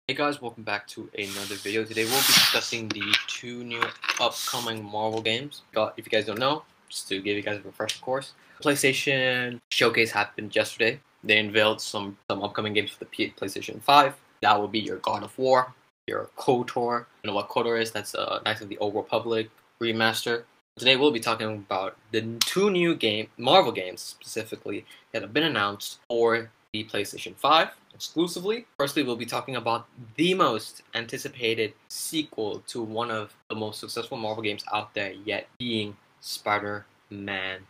Hey guys, welcome back to another video. Today we'll be discussing the two new upcoming Marvel games. If you guys don't know, just to give you guys a refresher course, PlayStation Showcase happened yesterday. They unveiled some upcoming games for the PlayStation 5. That will be your God of War, your KOTOR. You know what KOTOR is? That's Knights of the Old Republic remaster. Today we'll be talking about the two new Marvel games specifically that have been announced for the PlayStation 5 exclusively. Firstly, we'll be talking about the most anticipated sequel to one of the most successful Marvel games out there yet, being Spider-Man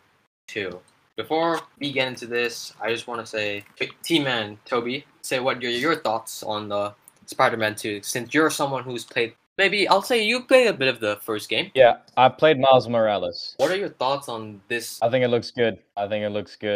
2. Before we get into this, I just want to say, T-Man, Toby, say what your thoughts on the Spider-Man 2, since you're someone who's played, maybe I'll say you played a bit of the first game. Yeah, I played Miles Morales. What are your thoughts on this? I think it looks good.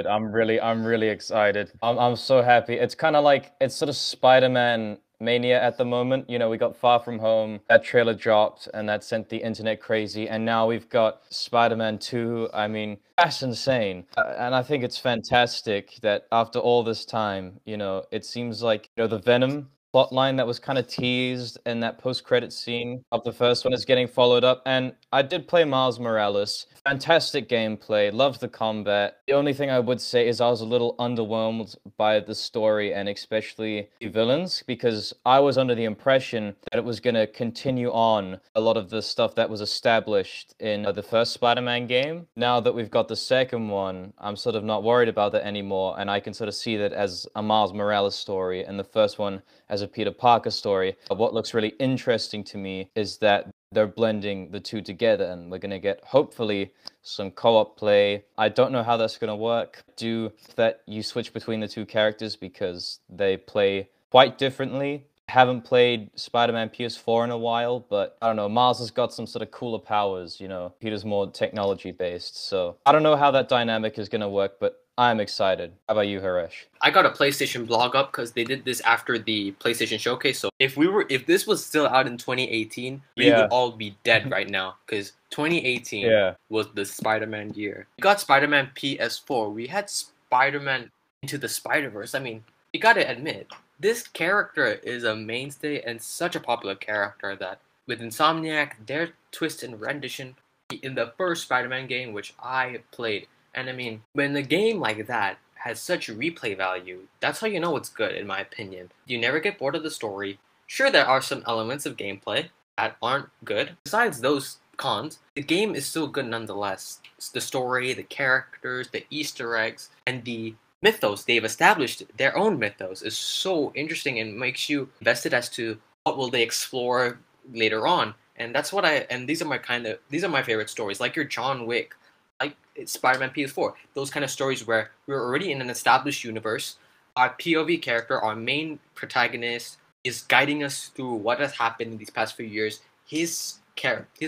I'm really excited. I'm so happy. It's kind of like, it's sort of Spider-Man mania at the moment. You know, we got Far From Home, that trailer dropped, and that sent the internet crazy. And now we've got Spider-Man 2. I mean, that's insane. And I think it's fantastic that after all this time, you know, it seems like, you know, the Venom plotline that was kind of teased in that post-credit scene of the first one is getting followed up. And I did play Miles Morales. Fantastic gameplay, loved the combat. The only thing I would say is I was a little underwhelmed by the story and especially the villains, because I was under the impression that it was going to continue on a lot of the stuff that was established in the first Spider-Man game. Now that we've got the second one, I'm sort of not worried about that anymore, and I can sort of see that as a Miles Morales story and the first one as a Peter Parker story. What looks really interesting to me is that they're blending the two together, and we're going to get, hopefully, some co-op play. I don't know how that's going to work. Do that you switch between the two characters because they play quite differently. Haven't played Spider-Man PS4 in a while, but I don't know, Miles has got some sort of cooler powers, you know. Peter's more technology-based, so I don't know how that dynamic is going to work, but I'm excited. How about you, Haresh? I got a PlayStation blog up because they did this after the PlayStation Showcase. So if this was still out in 2018, we would all be dead right now, because 2018 was the Spider-Man year. We got Spider-Man PS4. We had Spider-Man Into the Spider-Verse. I mean, you gotta admit, this character is a mainstay and such a popular character that with Insomniac, their twist and rendition in the first Spider-Man game, which I played. And I mean, when a game like that has such replay value, that's how you know it's good, in my opinion. You never get bored of the story. Sure, there are some elements of gameplay that aren't good. Besides those cons, the game is still good nonetheless. It's the story, the characters, the Easter eggs, and the mythos they've established, their own mythos, is so interesting and makes you invested as to what will they explore later on. And that's what these are my favorite stories, like your John Wick, like Spider-Man PS4. Those kind of stories where we're already in an established universe. Our POV character, our main protagonist, is guiding us through what has happened in these past few years. His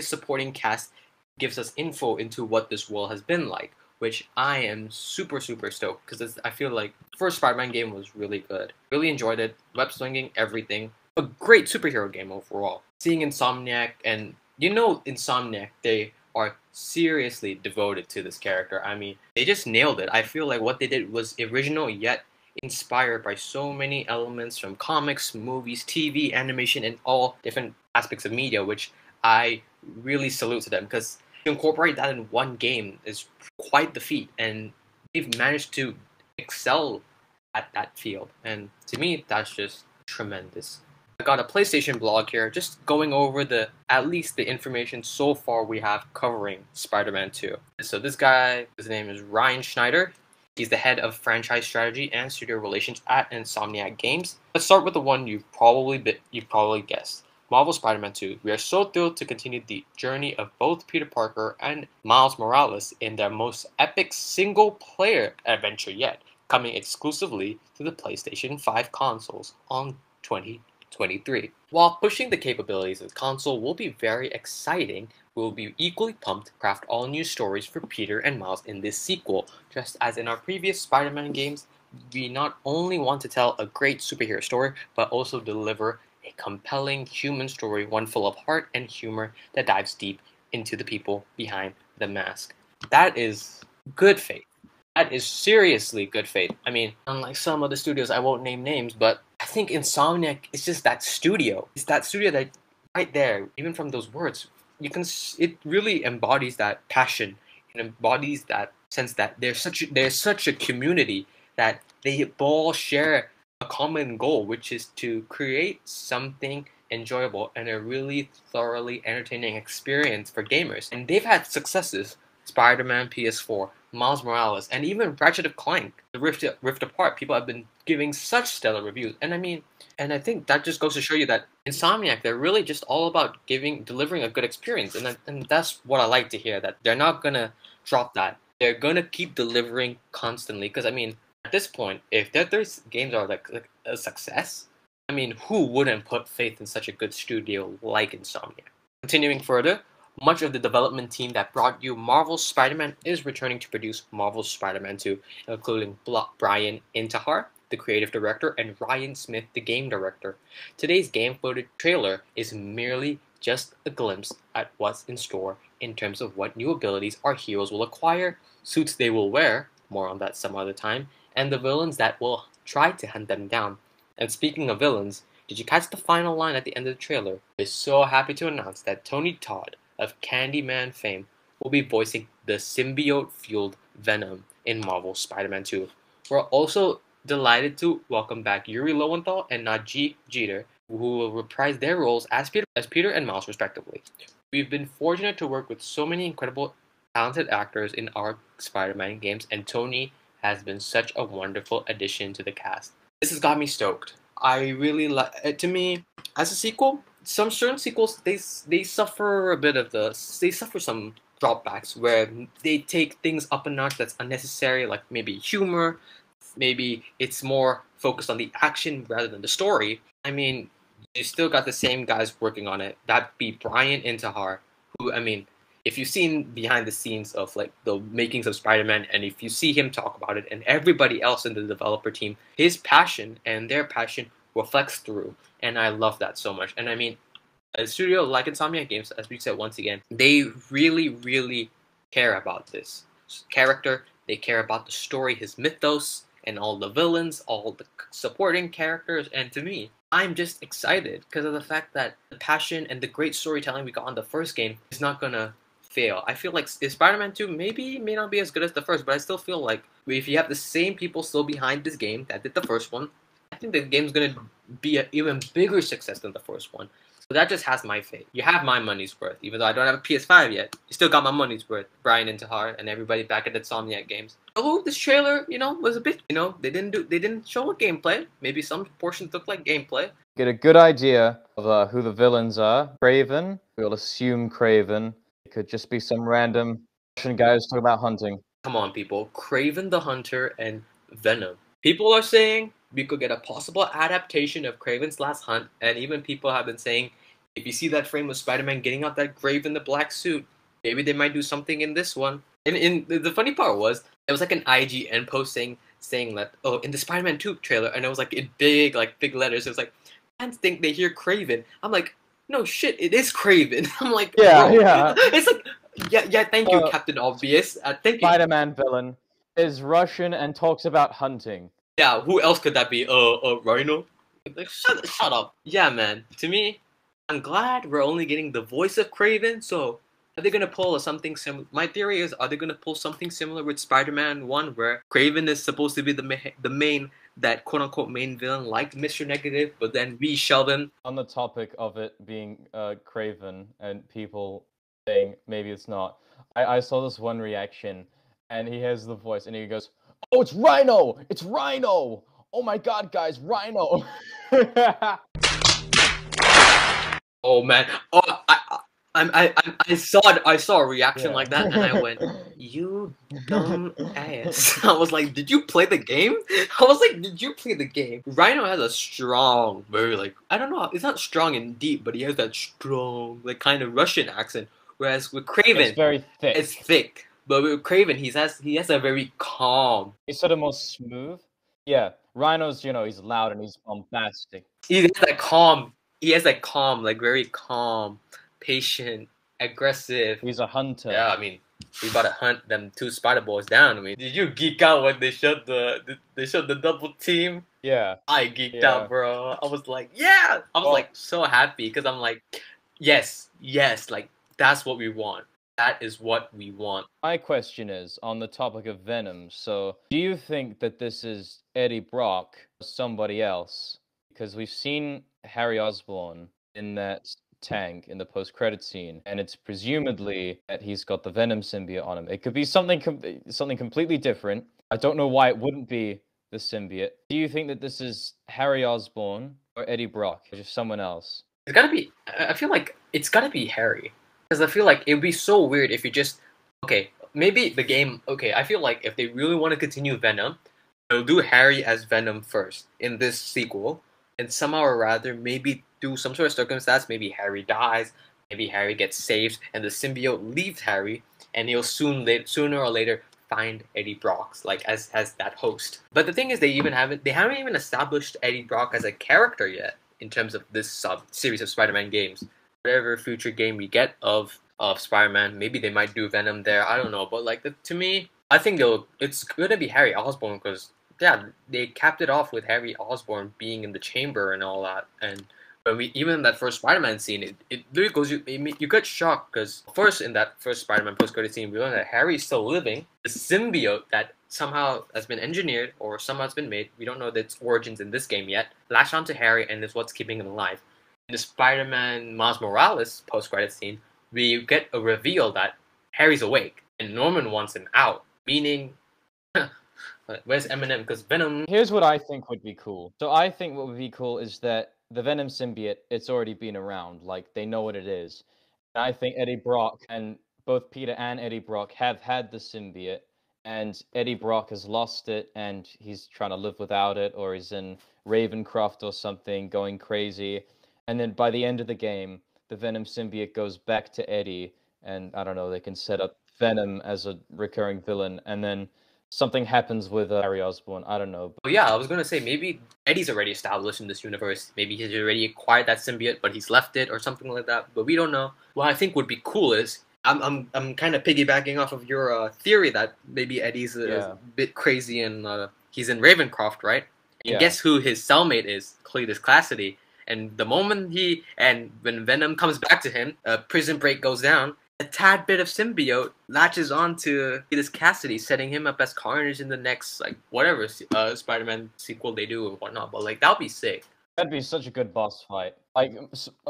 supporting cast gives us info into what this world has been like, which I am super stoked, because I feel like the first Spider-Man game was really good. Really enjoyed it. Web slinging, everything. A great superhero game overall. Seeing Insomniac, and you know Insomniac, they are seriously devoted to this character. I mean, they just nailed it. I feel like what they did was original yet inspired by so many elements from comics, movies, TV, animation, and all different aspects of media, which I really salute to them, because to incorporate that in one game is quite the feat, and they've managed to excel at that field. And to me, that's just tremendous. I got a PlayStation blog here, just going over at least the information so far we have covering Spider-Man 2. So this guy, his name is Ryan Schneider. He's the head of franchise strategy and studio relations at Insomniac Games. Let's start with the one you've probably guessed. Marvel Spider-Man 2. We are so thrilled to continue the journey of both Peter Parker and Miles Morales in their most epic single-player adventure yet, coming exclusively to the PlayStation 5 consoles on 2023. While pushing the capabilities of the console will be very exciting, we will be equally pumped to craft all new stories for Peter and Miles in this sequel. Just as in our previous Spider-Man games, we not only want to tell a great superhero story, but also deliver a compelling human story, one full of heart and humor that dives deep into the people behind the mask. That is good faith. That is seriously good faith. I mean, unlike some other studios, I won't name names, but think Insomniac is just that studio. It's that studio that right there, even from those words, it really embodies that passion. It embodies that sense that there's such a community that they all share a common goal, which is to create something enjoyable and a really thoroughly entertaining experience for gamers. And they've had successes. Spider-Man PS4, Miles Morales, and even Ratchet & Clank, The Rift Apart. People have been giving such stellar reviews. And I think that just goes to show you that Insomniac, they're really just all about delivering a good experience. And that's what I like to hear, that they're not going to drop that. They're going to keep delivering constantly. Because, at this point, if their games are like a success, who wouldn't put faith in such a good studio like Insomniac? Continuing further, much of the development team that brought you Marvel's Spider-Man is returning to produce Marvel's Spider-Man 2, including Brian Intihar, the creative director, and Ryan Smith, the game director. Today's game footage trailer is merely just a glimpse at what's in store in terms of what new abilities our heroes will acquire, suits they will wear, more on that some other time, and the villains that will try to hunt them down. And speaking of villains, did you catch the final line at the end of the trailer? We're so happy to announce that Tony Todd of Candyman fame will be voicing the symbiote-fueled Venom in Marvel's Spider-Man 2. We're also delighted to welcome back Yuri Lowenthal and Najee Jeter, who will reprise their roles as Peter and Miles respectively. We've been fortunate to work with so many incredible, talented actors in our Spider-Man games, and Tony has been such a wonderful addition to the cast. This has got me stoked. I really like. To me, as a sequel, some certain sequels they suffer some dropbacks where they take things up a notch that's unnecessary, like maybe humor, maybe it's more focused on the action rather than the story. You still got the same guys working on it. That'd be Brian Intihar, who if you've seen behind the scenes of like the makings of Spider-Man, and if you see him talk about it, and everybody else in the developer team, his passion and their passion reflects through, and I love that so much. And a studio like Insomniac Games, as we said once again, they really, really care about this character. They care about the story, his mythos, and all the villains, all the supporting characters. And to me, I'm just excited because of the fact that the passion and the great storytelling we got on the first game is not gonna fail. I feel like Spider-Man 2 may not be as good as the first, but I still feel like if you have the same people still behind this game that did the first one, I think the game's gonna be an even bigger success than the first one. So that just has my faith. You have my money's worth, even though I don't have a PS5 yet. You still got my money's worth. Brian Intihar and everybody back at Insomniac Games. Although this trailer, was a bit, they didn't show a gameplay. Maybe some portions look like gameplay. Get a good idea of who the villains are. Kraven. We'll assume Kraven. It could just be some random Russian guy who's talking about hunting. Come on, people. Kraven the Hunter and Venom. People are saying we could get a possible adaptation of Kraven's Last Hunt, and even people have been saying, if you see that frame of Spider-Man getting out that grave in the black suit, maybe they might do something in this one. And the funny part was, it was like an IGN post saying that, oh, in the Spider-Man 2 trailer, and it was like in big letters, it was like, fans think they hear Kraven. I'm like, no shit, it is Kraven. I'm like, yeah, bro. Yeah. It's like, yeah, thank you, Captain Obvious. Thank you. Spider-Man villain is Russian and talks about hunting. Yeah, who else could that be? Rhino? Like, shut up. Yeah, man. To me, I'm glad we're only getting the voice of Kraven, so are they going to pull something similar? My theory is, are they going to pull something similar with Spider-Man 1, where Kraven is supposed to be the main, that quote-unquote main villain, like Mr. Negative, but then we shelve him? On the topic of it being Kraven and people saying maybe it's not, I saw this one reaction, and he has the voice, and he goes, "Oh, it's Rhino! It's Rhino! Oh my god, guys, Rhino!" Oh man! Oh, I saw a reaction like that, and I went, "You dumb ass!" I was like, "Did you play the game?" I was like, "Did you play the game?" Rhino has a strong, very I don't know, it's not strong and deep, but he has that strong, kind of Russian accent. Whereas with Kraven, it's very thick. It's thick, but with Kraven, he has a very calm. He's sort of more smooth. Yeah, Rhino's he's loud and he's bombastic. He has that calm. He has that calm, very calm, patient, aggressive. He's a hunter. Yeah, we about to hunt them two Spider Boys down. Did you geek out when they showed the double team Yeah. I geeked out, bro. I was like, yeah! I was like so happy because I'm like, yes, like that's what we want. That is what we want. My question is on the topic of Venom. So, do you think that this is Eddie Brock or somebody else? Because we've seen Harry Osborn in that tank in the post-credit scene, and it's presumably that he's got the Venom symbiote on him. It could be something completely different. I don't know why it wouldn't be the symbiote. Do you think that this is Harry Osborn or Eddie Brock or just someone else? It's gotta be. I feel like it's gotta be Harry because I feel like it would be so weird if you just okay. Maybe the game. Okay, I feel like if they really want to continue Venom, they'll do Harry as Venom first in this sequel, and somehow or rather maybe do some sort of circumstance. Maybe Harry dies. Maybe Harry gets saved, and the symbiote leaves Harry, and he'll sooner or later find Eddie Brock's like as that host. But the thing is, they haven't even established Eddie Brock as a character yet in terms of this series of Spider-Man games. Whatever future game we get of Spider-Man, maybe they might do Venom there. I don't know, but like to me, I think it's gonna be Harry Osborn because yeah, they capped it off with Harry Osborn being in the chamber and all that. And when we even in that first Spider-Man scene, it really goes you get shocked because first in that first Spider-Man post-credit scene, we learn that Harry's still living. The symbiote that somehow has been engineered or somehow it's been made. We don't know its origins in this game yet. Latch onto Harry and is what's keeping him alive. In the Spider-Man Miles Morales post-credit scene, we get a reveal that Harry's awake and Norman wants him out, meaning where's Eminem? Because Venom. Here's what I think would be cool. So I think what would be cool is that the Venom symbiote, it's already been around. Like, they know what it is. And I think Eddie Brock and both Peter and Eddie Brock have had the symbiote, and Eddie Brock has lost it, and he's trying to live without it, or he's in Ravencroft or something, going crazy. And then by the end of the game, the Venom symbiote goes back to Eddie, and I don't know, they can set up Venom as a recurring villain, and then something happens with Harry Osborn. I don't know. Well, yeah, I was gonna say maybe Eddie's already established in this universe. Maybe he's already acquired that symbiote, but he's left it or something like that. But we don't know. What I think would be cool is I'm kind of piggybacking off of your theory that maybe Eddie's a bit crazy and he's in Ravencroft, right? And guess who his cellmate is? Cletus Cassidy. And the moment when Venom comes back to him, Prison Break goes down. A tad bit of symbiote latches on to Cletus Cassidy, setting him up as Carnage in the next, like, whatever Spider-Man sequel they do or whatnot. But, like, that would be sick. That'd be such a good boss fight. Like,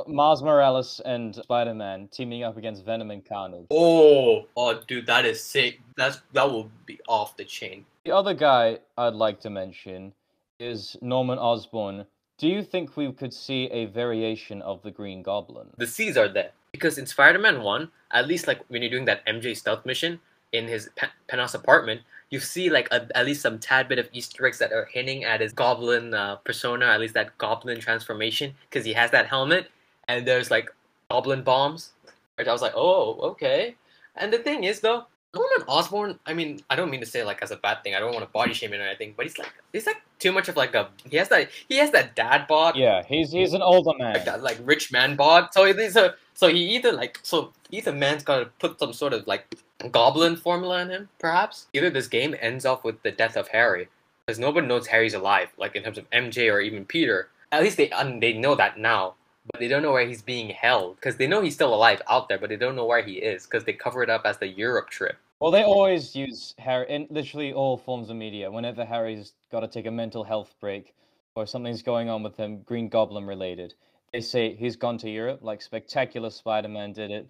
Miles Morales and Spider-Man teaming up against Venom and Carnage. Oh, dude, that is sick. That will be off the chain. The other guy I'd like to mention is Norman Osborn. Do you think we could see a variation of the Green Goblin? The C's are there. Because in Spider-Man 1, at least like when you're doing that MJ stealth mission in his penthouse apartment, you see like at least some tad bit of Easter eggs that are hinting at his goblin persona, at least that goblin transformation, because he has that helmet, and there's like goblin bombs, which I was like, oh, okay. And the thing is though, Norman Osborn, I mean, I don't mean to say like as a bad thing. I don't want to body shame him or anything, but he's like too much of like he has that dad bod. Yeah, he's an older man. Like that rich man bod. So either man's gotta put some sort of like goblin formula in him, perhaps. Either this game ends off with the death of Harry, because nobody knows Harry's alive, like in terms of MJ or even Peter. At least they know that now. But they don't know where he's being held, because they know he's still alive out there, but they don't know where he is, because they cover it up as the Europe trip. Well, they always use Harry in literally all forms of media. Whenever Harry's got to take a mental health break, or something's going on with him, Green Goblin related, they say he's gone to Europe, like Spectacular Spider-Man did it.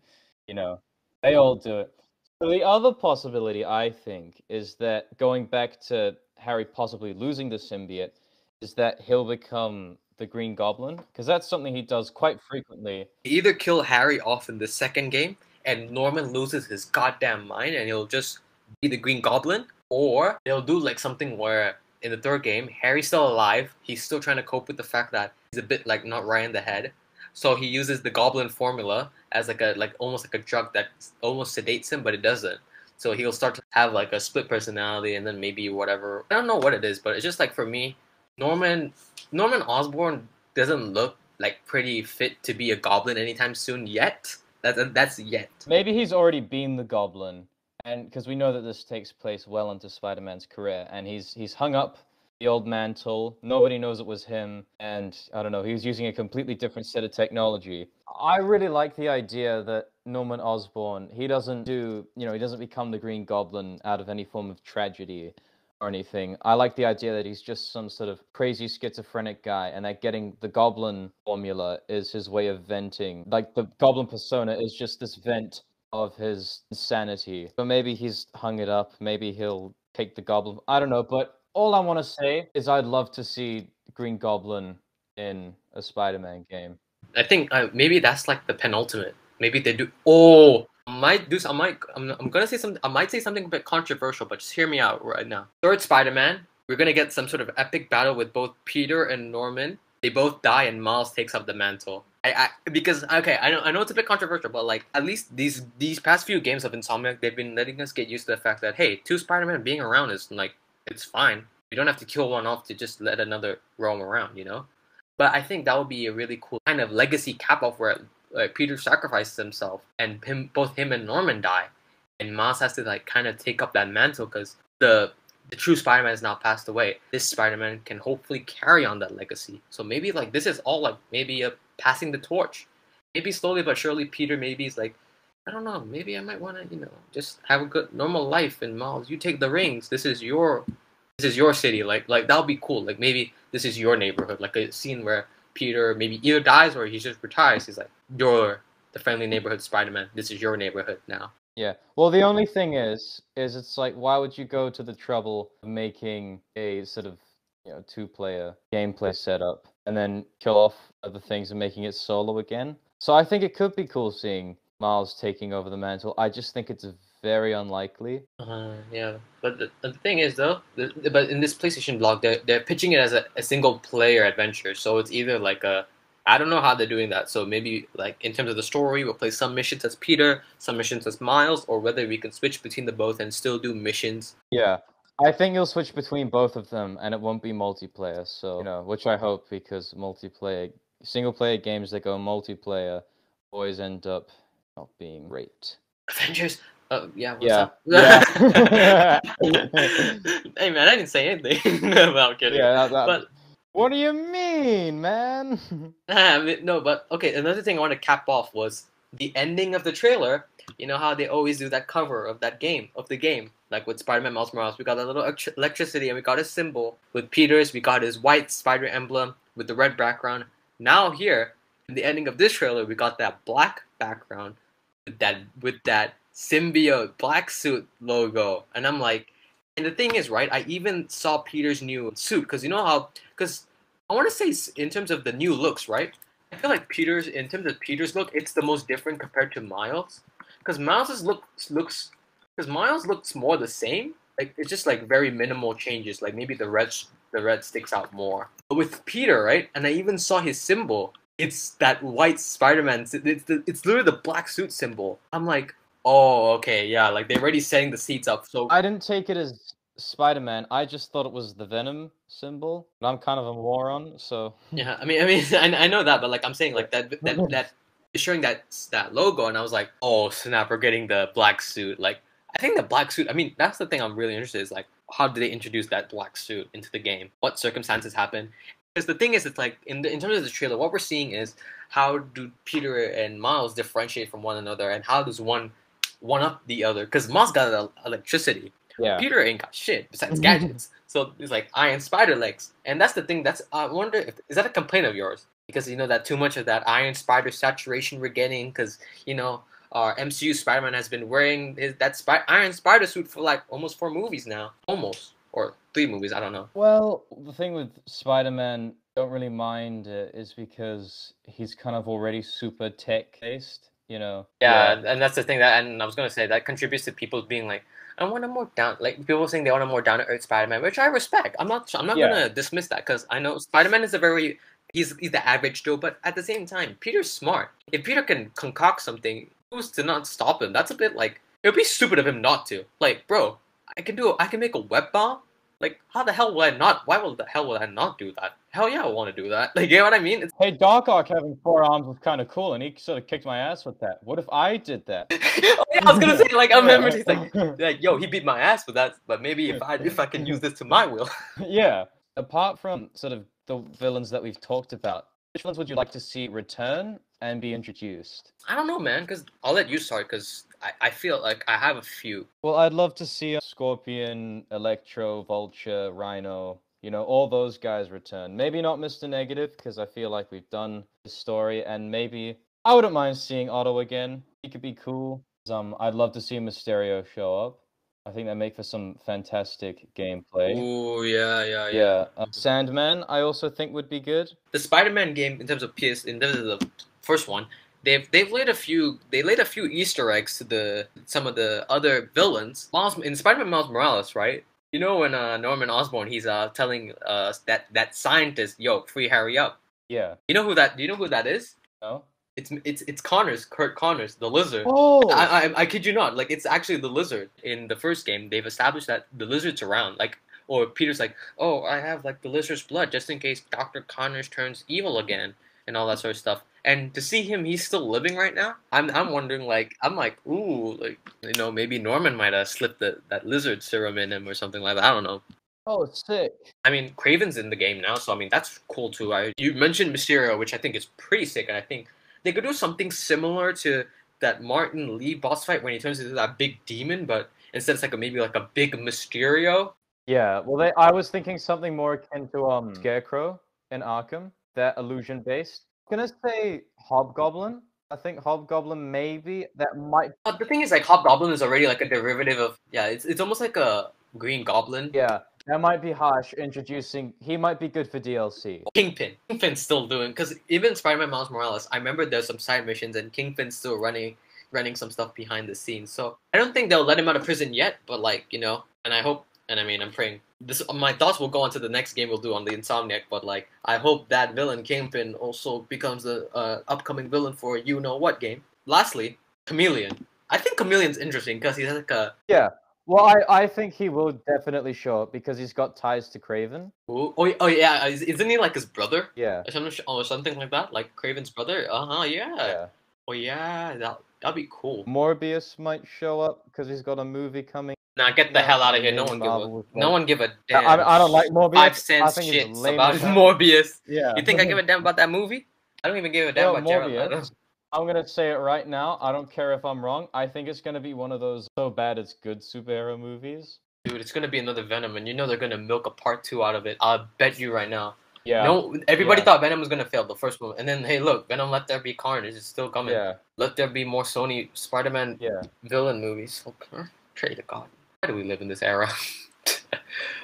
You know, they all do it. So the other possibility, I think, is that going back to Harry possibly losing the symbiote, is that he'll become the Green Goblin, because that's something he does quite frequently. Either kill Harry off in the second game, and Norman loses his goddamn mind, and he'll just be the Green Goblin, or they'll do like something where in the third game, Harry's still alive, he's still trying to cope with the fact that he's a bit like not right in the head, so he uses the Goblin formula as almost like a drug that almost sedates him, but it doesn't. So he'll start to have like a split personality, and then maybe whatever. I don't know what it is, but it's just like for me, Norman Osborn doesn't look like pretty fit to be a goblin anytime soon yet. That's yet. Maybe he's already been the Goblin, and because we know that this takes place well into Spider-Man's career, and he's hung up the old mantle. Nobody knows it was him, and I don't know, he was using a completely different set of technology. I really like the idea that Norman Osborn, he doesn't become the Green Goblin out of any form of tragedy or anything. I like the idea that he's just some sort of crazy schizophrenic guy, and that getting the Goblin formula is his way of venting. Like, the Goblin persona is just this vent of his insanity. But maybe he's hung it up. Maybe he'll take the Goblin. I don't know, but all I want to say is I'd love to see Green Goblin in a Spider-Man game. I think maybe that's like the penultimate. Maybe they do. Oh, I'm gonna say something. I might say something a bit controversial, but just hear me out right now. Third Spider-Man, we're gonna get some sort of epic battle with both Peter and Norman. They both die, and Miles takes up the mantle. Because okay, I know it's a bit controversial, but like at least these past few games of Insomniac, they've been letting us get used to the fact that hey, two Spider-Man being around is like it's fine. You don't have to kill one off to just let another roam around, you know. But I think that would be a really cool kind of legacy cap-off where Peter sacrifices himself and both him and Norman die, and Miles has to like kind of take up that mantle because the true Spider-Man has now passed away. This Spider-Man can hopefully carry on that legacy. So maybe like this is all like maybe a passing the torch. Maybe slowly but surely Peter maybe is like, I don't know, maybe I might want to just have a good normal life. And Miles, you take the rings. This is your city. Like that would be cool. Like maybe this is your neighborhood. Like a scene where Peter maybe either dies or he just retires. He's like, you're the friendly neighborhood Spider-Man. This is your neighborhood now. Yeah. Well, the only thing is it's like, why would you go to the trouble of making a sort of, two-player gameplay setup and then kill off other things and making it solo again? So I think it could be cool seeing Miles taking over the mantle. I just think it's very unlikely. Yeah, but the thing is though, but in this PlayStation blog, they're pitching it as a single player adventure. So it's either like I don't know how they're doing that. So maybe like in terms of the story, we'll play some missions as Peter, some missions as Miles, or whether we can switch between the both and still do missions. Yeah, I think you'll switch between both of them, and it won't be multiplayer. So which I hope, because single player games that go multiplayer always end up not being great. Avengers. Yeah. What's yeah. up? Yeah. Hey man, I didn't say anything. About kidding. Yeah, but what do you mean, man? No, but okay. Another thing I want to cap off was the ending of the trailer. You know how they always do that cover of the game, like with Spider-Man Miles Morales. We got a little electricity, and we got a symbol. With Peter's, we got his white spider emblem with the red background. Now here, in the ending of this trailer, we got that black background with that symbiote black suit logo, and I'm like, and the thing is, right, I even saw Peter's new suit, because I want to say in terms of the new looks, right, I feel like in terms of Peter's look, it's the most different compared to Miles, because Miles looks more the same, like it's just like very minimal changes, like maybe the red sticks out more, but with Peter, right, and I even saw his symbol, it's that white Spider-Man, it's literally the black suit symbol. I'm like, oh, okay, yeah, like they're already setting the seats up. So I didn't take it as Spider-Man. I just thought it was the Venom symbol. But I'm kind of a moron, so yeah. I mean, I know that, but like I'm saying, like that showing that logo, and I was like, oh snap, we're getting the black suit. Like I think the black suit. I mean, that's the thing I'm really interested in, is like, how did they introduce that black suit into the game? What circumstances happened? Because the thing is, it's like in terms of the trailer, what we're seeing is how do Peter and Miles differentiate from one another, and how does one up the other? Because Miles got electricity. Yeah. Peter ain't got shit besides gadgets. So it's like iron spider legs, and that's the thing. I wonder is that a complaint of yours? Because that too much of that iron spider saturation we're getting. Because our MCU Spider-Man has been wearing iron spider suit for like almost 4 movies now, or 3 movies. I don't know. Well, the thing with Spider-Man, don't really mind it, is because he's kind of already super tech-based. Yeah, and that's the thing and I was gonna say that contributes to people being like, I want a more people saying they want a more down-to-earth Spider-Man, which I respect. I'm not gonna dismiss that, because I know Spider-Man is he's the average Joe, but at the same time, Peter's smart. If Peter can concoct something, who's to not stop him? That's a bit like, it would be stupid of him not to. Like, bro, I can make a web bomb. Like, how the hell would I not? Why the hell would I not do that? Hell yeah, I want to do that. Like, you know what I mean? Hey, Doc Ock having 4 arms was kind of cool, and he sort of kicked my ass with that. What if I did that? Oh, yeah, I was gonna say, like, I remember he's like, yo, he beat my ass with that, but maybe if I can use this to my will. Yeah. Apart from sort of the villains that we've talked about, which ones would you like to see return and be introduced? I don't know, man, because I'll let you start, because I feel like I have a few. Well, I'd love to see Scorpion, Electro, Vulture, Rhino, all those guys return. Maybe not Mr. Negative, because I feel like we've done his story, and maybe I wouldn't mind seeing Otto again. He could be cool. I'd love to see Mysterio show up. I think that make for some fantastic gameplay. Oh yeah. Yeah, Sandman, I also think would be good. The Spider-Man game, in terms of in terms of the first one, they've laid a few Easter eggs to some of the other villains. In Spider-Man Miles Morales, right? You know when Norman Osborn, he's telling that scientist, yo, free Harry up. Yeah. You know who that? Do you know who that is? No. It's Kurt Connors, the Lizard. Oh. I kid you not. Like, it's actually the Lizard in the first game. They've established that the Lizard's around. Like, or Peter's like, oh, I have like the Lizard's blood just in case Dr. Connors turns evil again and all that sort of stuff. And to see him, he's still living right now. I'm wondering, like, ooh, like, maybe Norman might have slipped that Lizard serum in him or something like that. I don't know. Oh, sick. I mean, Kraven's in the game now, so I mean that's cool too. You mentioned Mysterio, which I think is pretty sick, and I think they could do something similar to that Martin Lee boss fight when he turns into that big demon, but instead it's like maybe like a big Mysterio. Yeah, well, I was thinking something more akin to Scarecrow in Arkham, that illusion based. I'm gonna say Hobgoblin. I think Hobgoblin maybe that might. But the thing is, like, Hobgoblin is already like a derivative of It's almost like a Green Goblin. Yeah, that might be harsh. Introducing, he might be good for DLC. Kingpin's still doing, because even Spider-Man Miles Morales, I remember there's some side missions and Kingpin's still running some stuff behind the scenes. So I don't think they'll let him out of prison yet, but like, and I hope, and I mean, I'm praying. My thoughts will go on to the next game we'll do on the Insomniac, but like, I hope that villain Kingpin also becomes the upcoming villain for you-know-what game. Lastly, Chameleon. I think Chameleon's interesting because he's like a... Yeah. Well, I think he will definitely show up because he's got ties to Kraven. Oh yeah, isn't he like his brother? Yeah. Or something like that, like Kraven's brother. Yeah. Oh yeah, that'd be cool. Morbius might show up because he's got a movie coming. Nah, get the hell out of here. No one give a damn. I don't like Morbius. 5 cents shits about Morbius. Yeah. You think I give a damn about that movie? I don't even give a damn about Jared Leto. I'm gonna say it right now. I don't care if I'm wrong. I think it's gonna be one of those so bad it's good superhero movies. Dude, it's gonna be another Venom, and they're gonna milk a part 2 out of it. I'll bet you right now. Yeah. No, everybody thought Venom was gonna fail the first one, and then hey, look, Venom Let There Be Carnage is still coming. Yeah. Let there be more Sony Spider-Man villain movies. Okay. Pray to God. Why do we live in this era?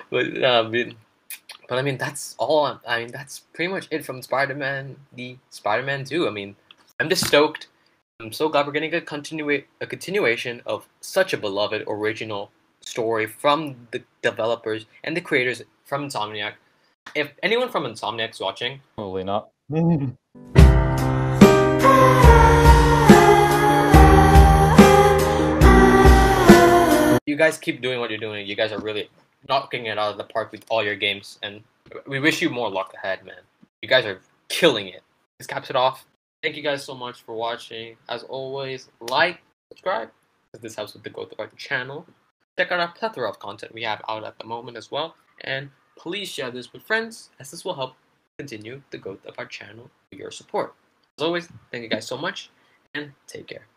but I mean, that's all. I mean, that's pretty much it from Spider-Man 2. I mean, I'm just stoked. I'm so glad we're getting a continuation of such a beloved original story from the developers and the creators from Insomniac. If anyone from Insomniac's watching, probably not. You guys keep doing what you're doing. You guys are really knocking it out of the park with all your games, and we wish you more luck ahead, man. You guys are killing it. This caps it off. Thank you guys so much for watching. As always, like, subscribe, because this helps with the growth of our channel. Check out our plethora of content we have out at the moment as well. And please share this with friends, as this will help continue the growth of our channel with your support. As always, thank you guys so much, and take care.